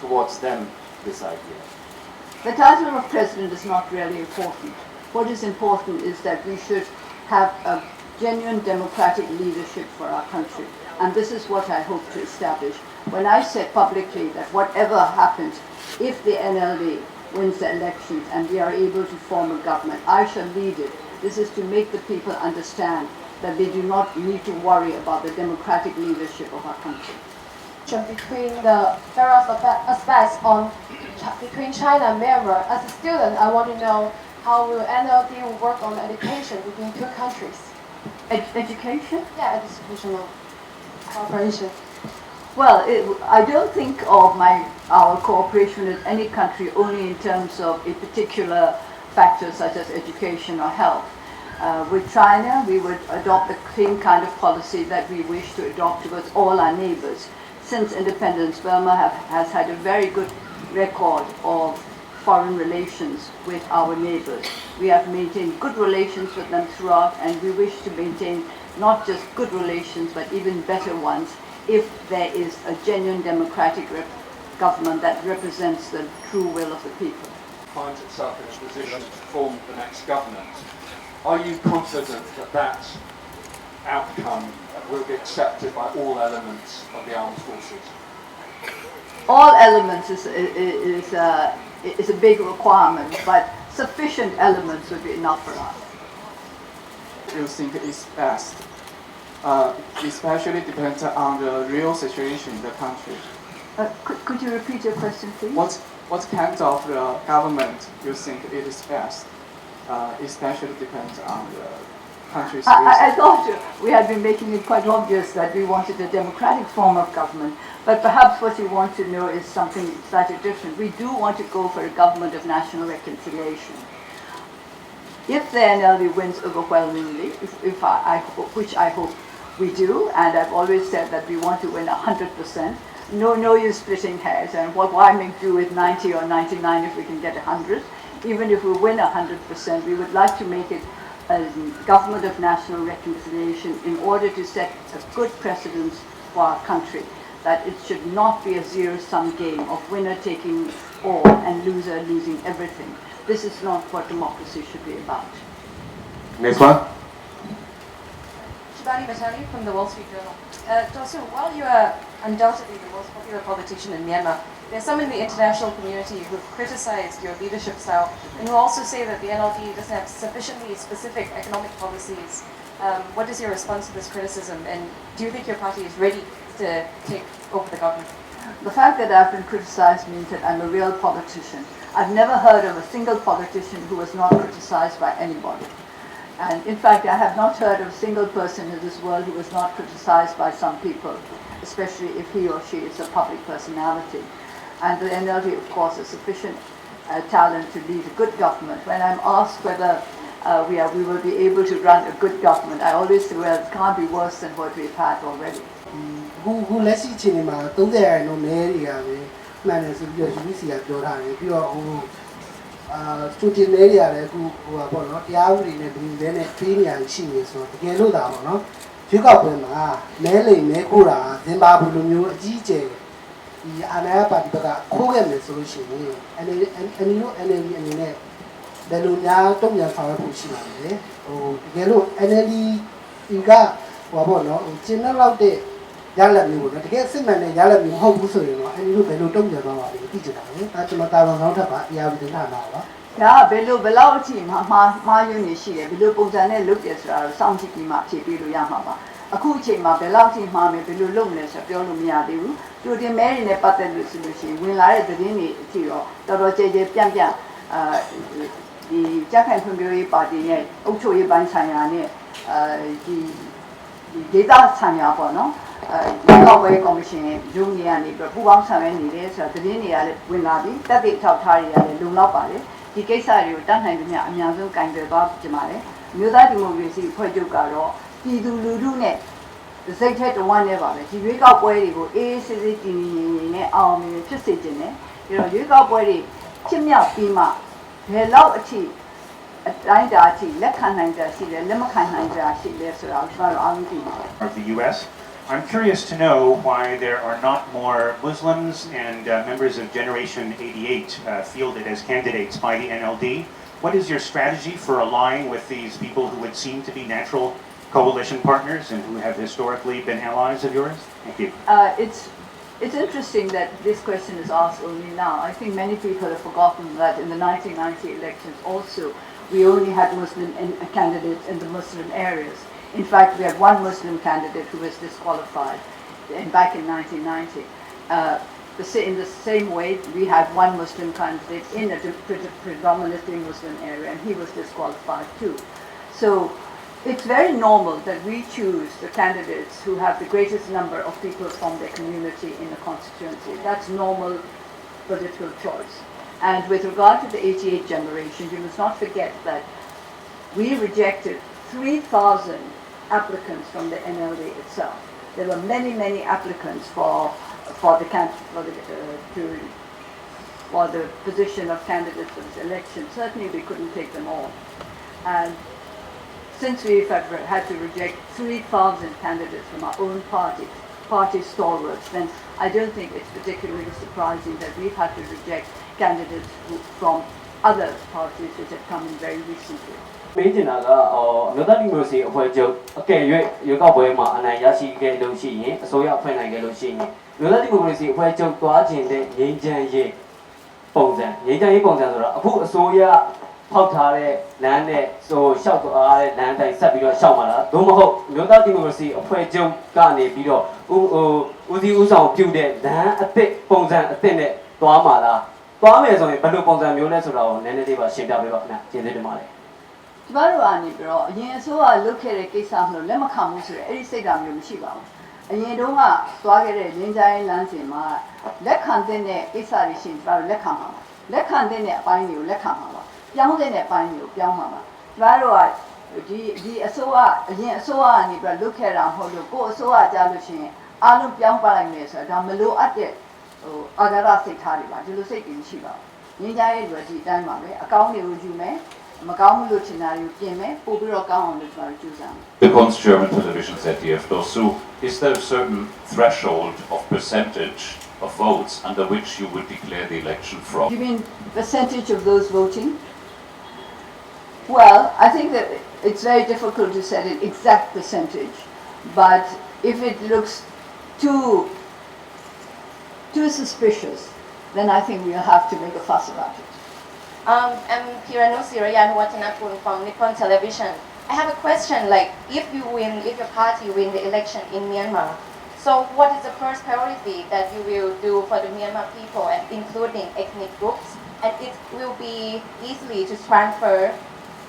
towards them this idea? The title of president is not really important. What is important is that we should have a genuine democratic leadership for our country. And this is what I hope to establish. When I said publicly that whatever happens, if the NLD wins the elections and we are able to form a government, I shall lead it. This is to make the people understand that they do not need to worry about the democratic leadership of our country. Between the various aspects between China and Myanmar, as a student, I want to know how will NLD work on education between two countries? Education? Yeah, educational cooperation. Well, I don't think of our cooperation with any country only in terms of a particular factor such as education or health. With China, we would adopt the same kind of policy that we wish to adopt towards all our neighbors. Since independence, Burma has had a very good record of foreign relations with our neighbors. We have maintained good relations with them throughout, and we wish to maintain not just good relations, but even better ones if there is a genuine democratic government that represents the true will of the people. Finds itself in a position to form the next government. Are you confident that that outcome will be accepted by all elements of the armed forces? All elements is a big requirement, but sufficient elements would be enough for us. You think it's best, especially depends on the real situation in the country. Could you repeat your question, please? What kind of government you think it is best, especially depends on the country's I thought we had been making it quite obvious that we wanted a democratic form of government, but perhaps what you want to know is something slightly different. We do want to go for a government of national reconciliation. If the NLD wins overwhelmingly, which I hope we do, and I've always said that we want to win 100%, no use splitting hairs, and why make do with 90 or 99 if we can get 100? Even if we win 100%, we would like to make it a government of national reconciliation in order to set a good precedence for our country, that it should not be a zero-sum game of winner taking all and loser losing everything. This is not what democracy should be about. Next one. Shibani Batali from the Wall Street Journal. Dosu, while you are undoubtedly the most popular politician in Myanmar, there's some in the international community who've criticized your leadership style and who also say that the NLD doesn't have sufficiently specific economic policies. What is your response to this criticism, and do you think your party is ready to take over the government? The fact that I've been criticized means that I'm a real politician. I've never heard of a single politician who was not criticized by anybody. And in fact, I have not heard of a single person in this world who was not criticized by some people, especially if he or she is a public personality. And the NLD, of course, has sufficient talent to lead a good government. When I'm asked whether we will be able to run a good government, I always say, well, it can't be worse than what we've had already. Who let's see cinema, don't they know Mary? Manage to be a Lucia Dora, if you are shooting area who are not Yavri, then a Pini and Chini, so to get low down, no? You got them, Nelly, Nekura, Zimbabwe, GJ. Anapa Kogan solution, and you know, and the Lunia don't have power pushing, or Yellow, and you got Wabono, General out there, Yalla, you would get some and Yalla, you hope so, and you don't know teacher. That's what I don't know about Yavin now. Yeah, below team, my unit, below Bozane, look at some Tiki Mati, below Yamama. A cool chain, my beloved mammy, below loneliness of Yolumia, to the marine a pattern solution, we like the Dini, the Roger Piamia, the Jack and Hungary party, Ocho Iban Sayane, the data Sanyabono, Norway Commission, Junior, who wants some any days, the Dini, Winabi, that they talk Tari, Luna Pari, the case I you done and Amazon kind of about Jamare, Muda democracy, Pojukaro. He do Ludunet. The secretary one never. He wake up where he go, sitting in army, just sitting there. You know, you got where he, Chimia Pima, hello a tea, a Dida tea, Lekananga, see the Lemakananga, see less around Of the US, I'm curious to know why there are not more Muslims and members of Generation 88 fielded as candidates by the NLD. What is your strategy for allying with these people who would seem to be natural coalition partners and who have historically been allies of yours? Thank you. It's interesting that this question is asked only now. I think many people have forgotten that in the 1990 elections also, we only had Muslim candidates in the Muslim areas. In fact, we had one Muslim candidate who was disqualified back in 1990. In the same way, we had one Muslim candidate in a predominantly Muslim area, and he was disqualified too. So it's very normal that we choose the candidates who have the greatest number of people from their community in the constituency. That's normal political choice. And with regard to the 88 generation, you must not forget that we rejected 3,000 applicants from the NLD itself. There were many, many applicants for the position of candidates for this election. Certainly we couldn't take them all. And since we've had to reject 3,000 candidates from our own party stalwarts, then I don't think it's particularly surprising that we've had to reject candidates from other parties which have come in very recently. မေးချင်တာကအမျိုးသားဒီမိုကရေစီအဖွဲ့ချုပ်အကယ်၍ရွေးကောက်ပွဲမှာအနိုင်ရရှိခဲ့လို့ရှိရင်အစိုးရဖွဲ့နိုင်ခဲ့လို့ရှိရင်အမျိုးသားဒီမိုကရေစီအဖွဲ့ချုပ်သွားခြင်းတဲ့ငြိမ်းချမ်းရေးပုံစံဆိုတာအခုအစိုးရဖောက်ထားတဲ့လမ်းနဲ့လျှောက်သွားတဲ့လမ်းတိုင်းဆက်ပြီးတော့လျှောက်မှာလားသို့မဟုတ်အမျိုးသားဒီမိုကရေစီအဖွဲ့ချုပ်ကနေပြီးတော့ဦးစီးဦးဆောင်ပြုတဲ့လမ်းအသစ်ပုံစံအသစ်နဲ့သွားမှာလားသွားမယ်ဆိုရင်ဘယ်လိုပုံစံမျိုးလဲဆိုတာကိုနည်းနည်းလေးပါရှင်းပြပေးပါခင်ဗျာကျေးဇူးတင်ပါတယ် ကျမတို့ကနေပြီးတော့အရင်အစိုးရလုပ်ခဲ့တဲ့ကိစ္စမျိုးလက်မခံဘူးဆိုတဲ့အဲ့ဒီစိတ်ဓာတ်မျိုးမရှိပါဘူးအရင်တုန်းကသွားခဲ့တဲ့ငင်းကြိုင်းလမ်းစဉ်မှာလက်ခံတဲ့ကိစ္စတွေရှိရင်ကျမတို့လက်ခံပါလက်ခံတဲ့အပိုင်းတွေကိုလက်ခံပါပြောင်းတဲ့အပိုင်းတွေကိုပြောင်းပါကျမတို့ကဒီအစိုးရအရင်အစိုးရကနေပြီးတော့လုပ်ခဲ့တာမဟုတ်လို့ကိုယ်အစိုးရကြားလို့ရှိရင်အားလုံးပြောင်းပါလိုက်မယ်ဆိုတာဒါမလိုအပ်တဲ့အာဃာတစိတ်ထားတွေပါဒီလိုစိတ်တွေမရှိပါဘူးငင်းကြိုင်းရဲ့လူကြီးအတိုင်းပါပဲအကောင်းတွေကိုယူမယ် The German television ZDF does so. Is there a certain threshold of percentage of votes under which you would declare the election from? You mean percentage of those voting? Well, I think that it's very difficult to set an exact percentage, but if it looks too suspicious, then I think we'll have to make a fuss about it. I'm Piranu Sirayan Watanapun from Nippon Television. I have a question, like, if your party win the election in Myanmar, so what is the first priority that you will do for the Myanmar people, and including ethnic groups? And it will be easily to transfer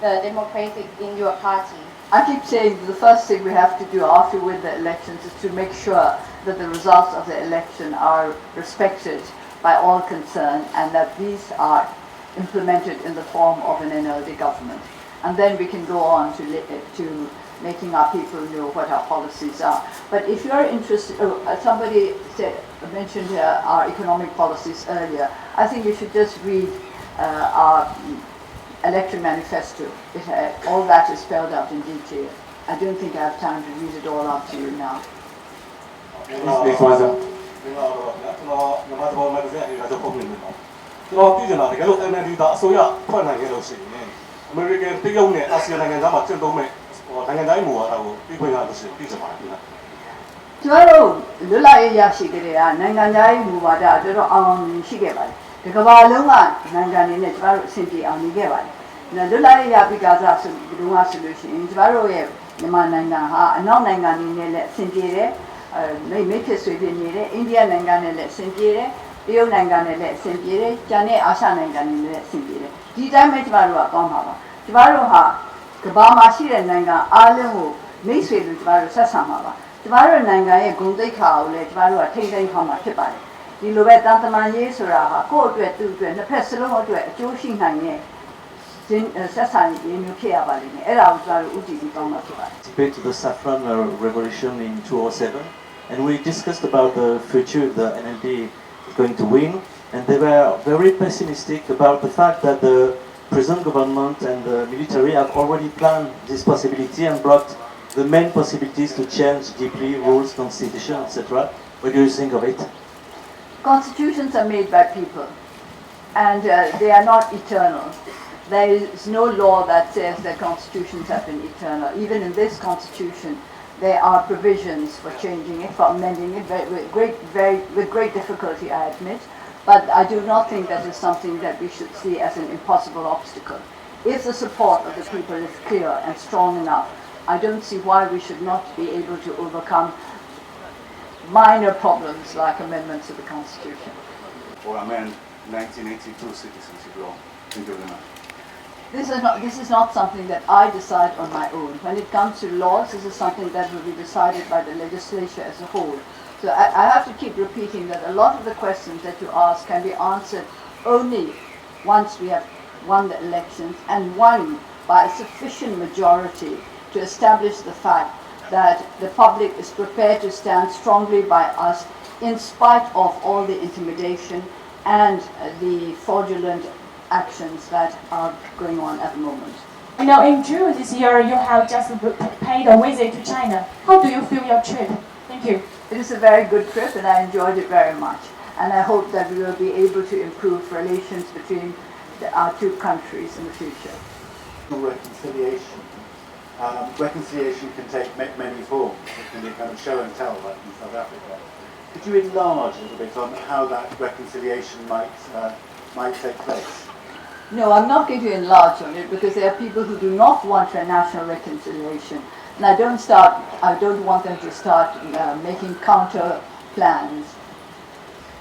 the democracy in your party. I keep saying the first thing we have to do after we win the elections is to make sure that the results of the election are respected by all concerned and that these are implemented in the form of an NLD government. And then we can go on to making our people know what our policies are. But if you're interested, somebody mentioned our economic policies earlier, I think you should just read our election manifesto. All that is spelled out in detail. I don't think I have time to read it all out to you now. Next one, sir. ကျွန်တော်ပြည်နေတာတကယ်လို့ NLD ဒါအစိုးရဖွဲ့နိုင်ခဲ့လို့ရှိရင် American တရုတ်နဲ့အာဆီယံနိုင်ငံသားမှာကျင့်သုံးမဲ့နိုင်ငံတိုင်းမူဝါဒကိုပြခွင့်ရလို့ရှိရင်ပြည်ချင်ပါတယ်ခင်ဗျာ ကျမတို့လွတ်လပ်ရေးရရှိကြတဲ့နိုင်ငံသားရေးမူဝါဒတော်တော်အောင်အောင်ရှိခဲ့ပါတယ်။ဒီကမ္ဘာလုံးကနိုင်ငံတွေနဲ့ကျမတို့အဆင်ပြေအောင်နေခဲ့ပါတယ်။လွတ်လပ်ရေးရပြီးကြဆိုဆိုလို့ရှိရင်ကျမတို့ရဲ့မြန်မာနိုင်ငံဟာအနောက်နိုင်ငံတွေနဲ့လည်းအဆင်ပြေတယ်။မိတ်ဖြစ်ဆွေဖြစ်နေတယ်။အိန္ဒိယနိုင်ငံနဲ့လည်းအဆင်ပြေတယ်။တရုတ်နိုင်ငံနဲ့လည်းအဆင်ပြေတယ်။ကျန်တဲ့အာရှနိုင်ငံတွေနဲ့လည်းအဆင်ပြေတယ်။ဒီတိုင်းပဲကျမတို့ကကောင်းပါပါ။ကျမတို့ဟာကမ္ဘာမှာရှိတဲ့နိုင်ငံအားလုံးကိုမိတ်ဆွေလို့ကျမတို့ဆက်ဆံပါပါ။ကျမတို့နိုင်ငံရဲ့ဂုဏ်သိက္ခာကိုလည်းကျမတို့ကထိန်းသိမ်းထားမှာဖြစ်ပါတယ်။ဒီလိုပဲတန်တမာရေးဆိုတာဟာကိုယ့်အတွက်သူ့အတွက်နှစ်ဖက်စလုံးအတွက်အကျိုးရှိနိုင်တဲ့ဆက်ဆံရေးမျိုးဖြစ်ရပါလိမ့်မယ်။အဲ့ဒါကိုကျမတို့ဥတည်ပြီးကောင်းမှာဖြစ်ပါတယ်။ Participate to the saffron revolution in 2007, and we discussed about the future of the NLD is going to win, and they were very pessimistic about the fact that the present government and the military have already planned this possibility and blocked the main possibilities to change deeply rules, constitution, etc. What do you think of it? Constitutions are made by people, and they are not eternal. There is no law that says that constitutions have been eternal. Even in this constitution, there are provisions for changing it, for amending it, with great difficulty, I admit. But I do not think that is something that we should see as an impossible obstacle. If the support of the people is clear and strong enough, I don't see why we should not be able to overcome minor problems like amendments to the Constitution. Or amend 1982 citizenship law. Thank you very much. This is not something that I decide on my own. When it comes to laws, this is something that will be decided by the legislature as a whole. So I have to keep repeating that a lot of the questions that you ask can be answered only once we have won the elections and won by a sufficient majority to establish the fact that the public is prepared to stand strongly by us in spite of all the intimidation and the fraudulent actions that are going on at the moment. Now in June this year you have just paid a visit to China. How do you feel your trip? Thank you. It is a very good trip and I enjoyed it very much. And I hope that we will be able to improve relations between our two countries in the future. Reconciliation. Reconciliation can take many forms. It can be kind of show and tell, like in South Africa. Could you enlarge a little bit on how that reconciliation might take place? No, I'm not going to enlarge on it because there are people who do not want a national reconciliation. And I don't want them to start making counter plans.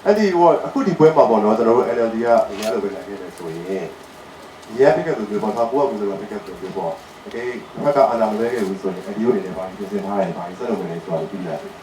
အဲ့ဒီအခုဒီပွဲမှာပေါ့နော်ကျွန်တော်တို့ NLD ကအများလို့ပဲလာခဲ့တယ်ဆိုရင်ဒီရပြကလို့ပြောပေါ့1990မှာပြကလို့ပြောပေါ့တကယ်ဘက်ကအာဏာမလဲခဲ့ဘူးဆိုရင် NLD တွေလည်းပါပြင်ဆင်ထားတယ်ပါဆက်လုပ်မယ်ဆိုတာသိရတယ်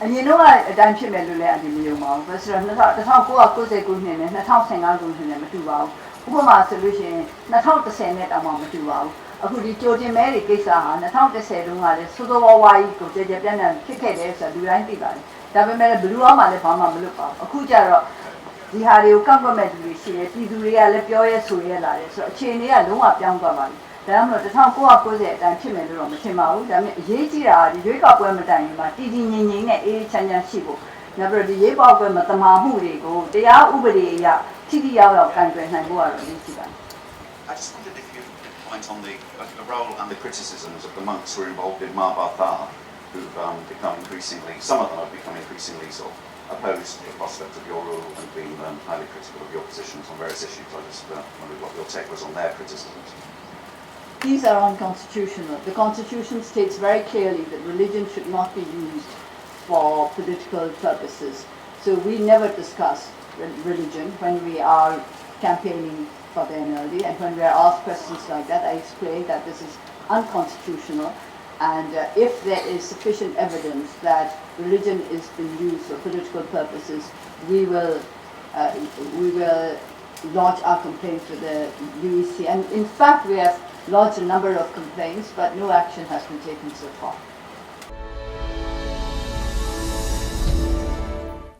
And you know whatအတိုင်းဖြစ်မယ်လို့လည်းအဒီမျိုးမအောင်ဘာလို့လဲ1990ခုနှစ်နဲ့2015ခုနှစ်နဲ့မတူပါဘူးဥပမာဆိုလို့ရှိရင်2010နဲ့တောင်မှမတူပါဘူးအခုဒီကြိုတင်မဲတွေကိစ္စဟာ2010တုန်းကလည်းစိုးစိုးဝါးဝါးကြီးကိုကြပြန့်နှံ့ဖြစ်ခဲ့တယ်ဆိုတာလူတိုင်းသိပါတယ်ဒါပေမဲ့ဘလူးအောင်မှလည်းဘာမှမလုပ်ပါဘူးအခုကျတော့ဒီဟာတွေကိုကန့်ကွက်မဲ့သူတွေရှိတယ်ပြည်သူတွေကလည်းပြောရဲဆိုရဲလာတယ်ဆိုတော့အခြေအနေကလုံးဝပြောင်းသွားပါပြီဒါမှမဟုတ်1990အတိုင်းဖြစ်မယ်လို့တော့မထင်ပါဘူးဒါပေမဲ့အရေးကြီးတာကဒီရွေးကောက်ပွဲမတိုင်ခင်မှာတည်တည်ငြိမ်ငြိမ်နဲ့အေးချမ်းချမ်းရှိဖို့နောက်ပြီးတော့ဒီရွေးကောက်ပွဲမှာတမာမှုတွေကိုတရားဥပဒေအရထိထိရောက်ရောက်ကန်တွယ်နိုင်ဖို့ကတော့အရေးကြီးပါတယ် I just wondered if you could comment on the role and the criticisms of the monks who are involved in Mahabharata, who've become increasingly, some of them have become increasingly sort of opposed to the prospect of your rule and been highly critical of your positions on various issues. I just wondered what your take was on their criticisms. These are unconstitutional. The Constitution states very clearly that religion should not be used for political purposes. So we never discuss religion when we are campaigning for the NLD, and when we are asked questions like that, I explain that this is unconstitutional, and if there is sufficient evidence that religion is being used for political purposes, we will lodge our complaint to the UEC. And in fact, we have lodged a number of complaints, but no action has been taken so far.